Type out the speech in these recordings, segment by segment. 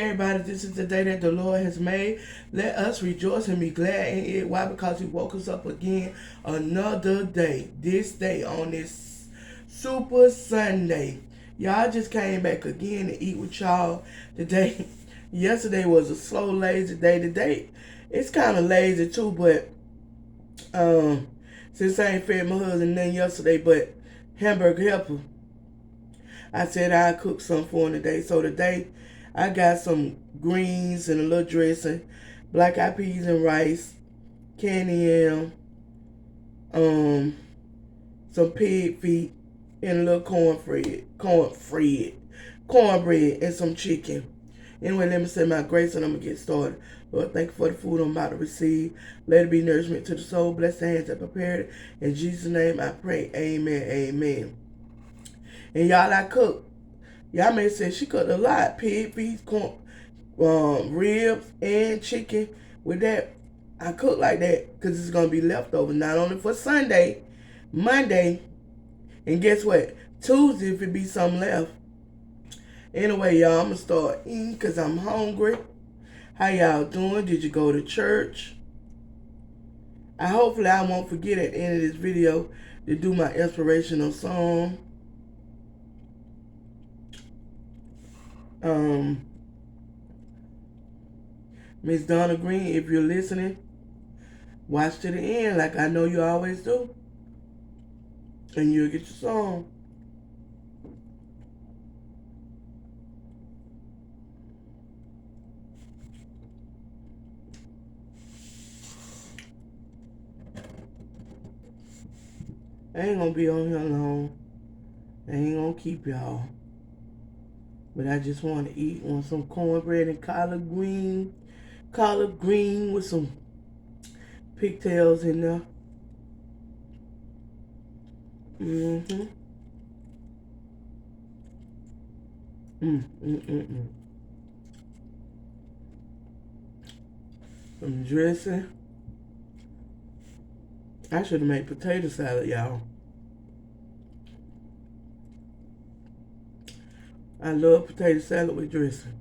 everybody, this is the day that the Lord has made. Let us rejoice and be glad in it. Why? Because He woke us up again another day. This day on this Super Sunday. Y'all just came back again to eat with y'all today. Yesterday was a slow, lazy day. Today, it's kind of lazy too, but since I ain't fed my husband none yesterday, but hamburger helper, I said I'd cook some for him today. So today, I got some greens and a little dressing, black eyed peas and rice, candy yam, some pig feet, and a little cornbread, and some chicken. Anyway, let me say my grace and I'm going to get started. Lord, thank you for the food I'm about to receive. Let it be nourishment to the soul. Bless the hands that prepared it. In Jesus' name I pray. Amen. Amen. And y'all, I cook. Y'all may say she cooked a lot. Pig feet, corn, ribs, and chicken. With that, I cook like that because it's going to be leftover. Not only for Sunday, Monday, and guess what? Tuesday if it be something left. Anyway, y'all, I'm going to start eating because I'm hungry. How y'all doing? Did you go to church? Hopefully I won't forget at the end of this video to do my inspirational song. Miss Donna Green, if you're listening, watch to the end like I know you always do. And you'll get your song. I ain't gonna be on here long. I ain't gonna keep y'all. But I just want to eat on some cornbread and collard green with some pigtails in there. Some dressing. I should have made potato salad, y'all. I love potato salad with dressing.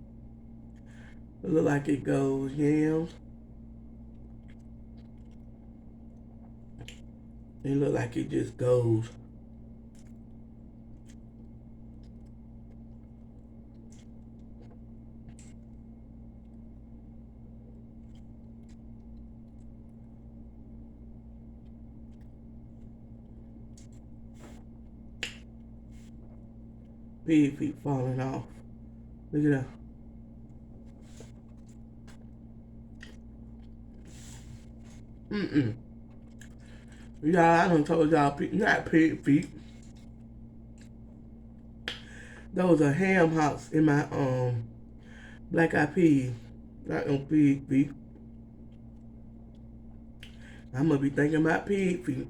It look like it goes yams. It look like it just goes. Pig feet falling off. Look at that. Y'all, I done told y'all, not pig feet. Those are ham hocks in my black eyed peas. Not no pig feet. I'm gonna be thinking about pig feet.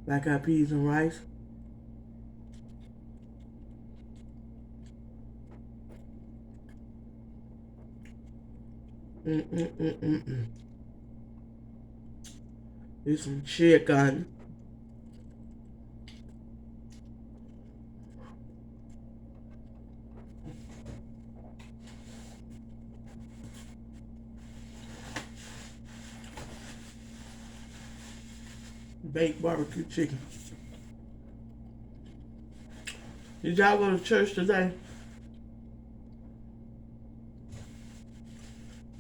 Black eyed peas and rice. There's some chicken. Baked barbecue chicken. Did y'all go to church today?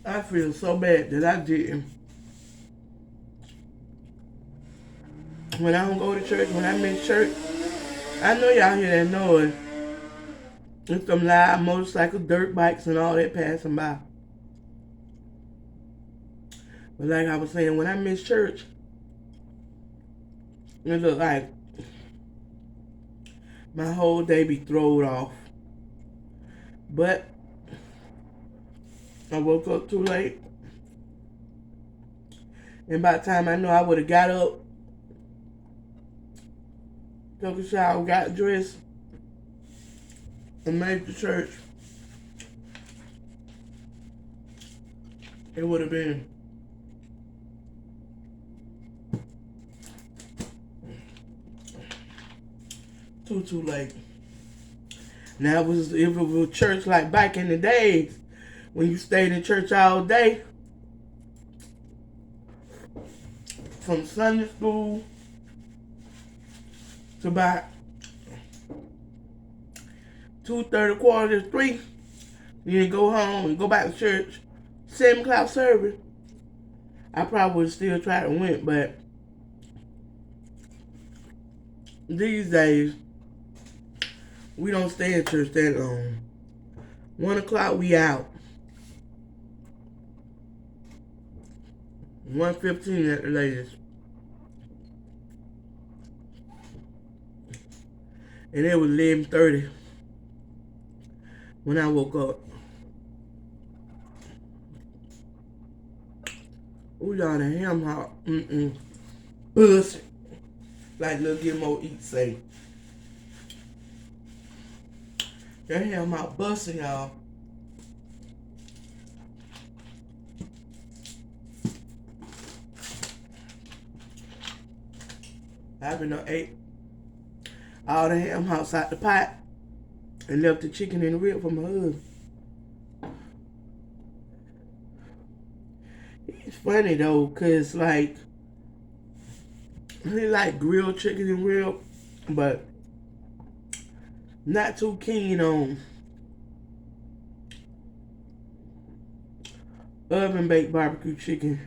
I feel so bad that I didn't. When I don't go to church, when I miss church, I know y'all hear that noise. It's some loud motorcycles, dirt bikes, and all that passing by. But like I was saying, when I miss church, it look like my whole day be thrown off. But I woke up too late. And by the time I know I would have got up, took a shower, got dressed, and made it to church, it would have been too late. Now, if it was church like back in the days, when you stayed in church all day, from Sunday school to about 2:30, quarter to 3, then go home and go back to church, 7 o'clock service, I probably would still try to win, but these days, we don't stay in church that long. 1 o'clock, we out. 1:15 at the latest. And it was 11:30 when I woke up. Ooh, y'all, the ham hock. Bust. Like Lil Gilmo Eat say. That ham hock busting, y'all. I've been ate all the ham hocks out the pot and left the chicken in the rib for my husband. It's funny though, cause like he like grilled chicken and rib, but not too keen on oven baked barbecue chicken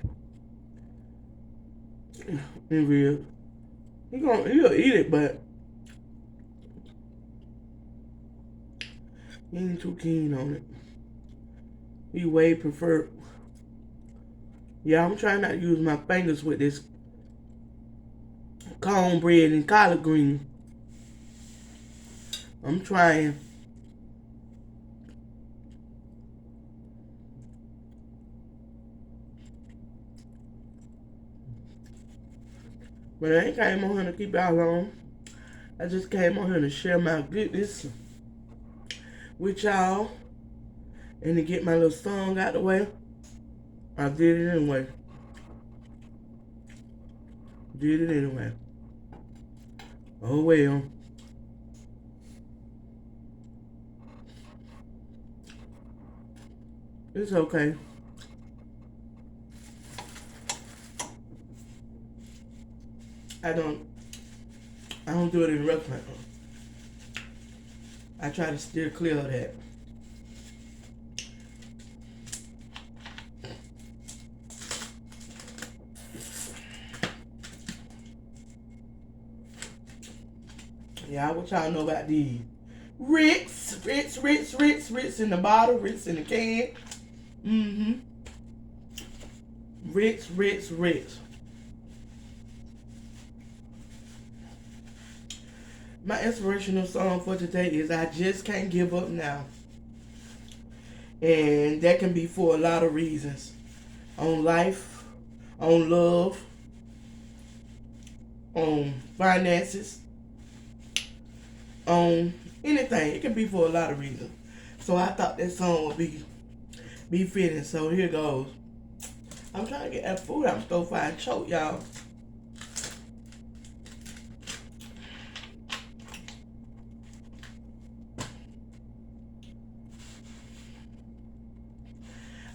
and rib. He'll eat it, but he ain't too keen on it. He way prefer. Yeah, I'm trying not to use my fingers with this cornbread and collard green. I'm trying. But I ain't came on here to keep y'all long. I just came on here to share my goodness with y'all and to get my little song out the way. I did it anyway. Did it anyway. Oh well. It's okay. I don't do it in restaurant. I try to steer clear of that. Yeah, what y'all know about these? Ritz in the bottle, Ritz in the can. Ritz. My inspirational song for today is I Just Can't Give Up Now. And that can be for a lot of reasons. On life, on love, on finances, on anything. It can be for a lot of reasons. So I thought that song would be fitting. So here goes. I'm trying to get that food out. I'm still fine choke, y'all.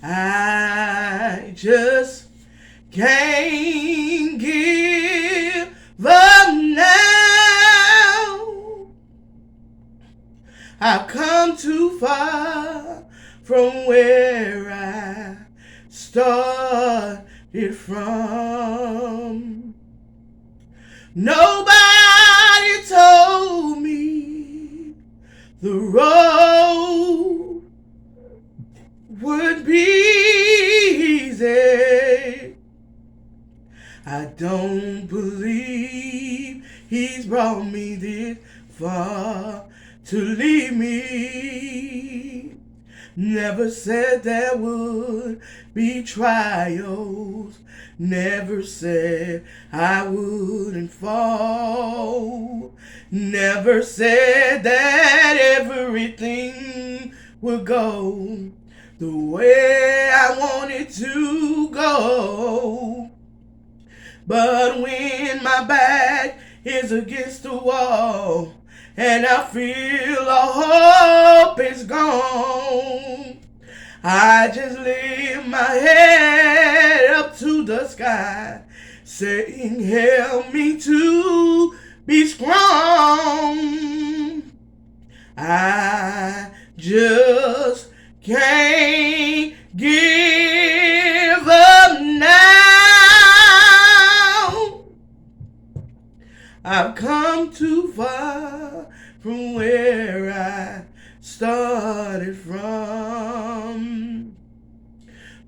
I just can't give up now. I've come too far from where I started from. Nobody told me the road would be easy. I don't believe he's brought me this far to leave me. Never said there would be trials. Never said I wouldn't fall. Never said that everything would go the way I want it to go. But when my back is against the wall and I feel all hope is gone, I just lift my head up to the sky, saying, help me to be strong. I just can't give up now. I've come too far from where I started from.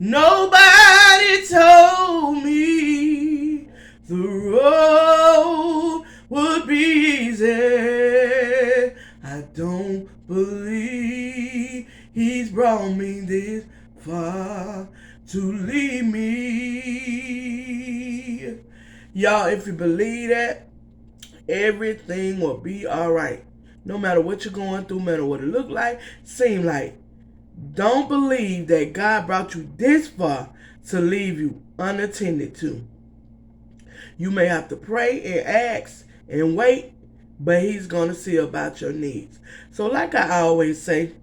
Nobody told me the road would be easy. I don't believe he's brought me this far to leave me. Y'all, if you believe that, everything will be alright. No matter what you're going through, no matter what it look like, seem like. Don't believe that God brought you this far to leave you unattended to. You may have to pray and ask and wait, but he's going to see about your needs. So like I always say,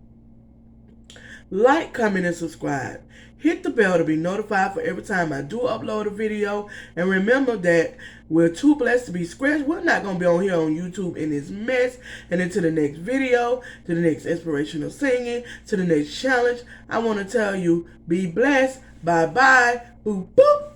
like, comment, and subscribe. Hit the bell to be notified for every time I do upload a video. And remember that we're too blessed to be scratched. We're not going to be on here on YouTube in this mess. And then to the next video, to the next inspirational singing, to the next challenge, I want to tell you, be blessed. Bye-bye. Boop, boop.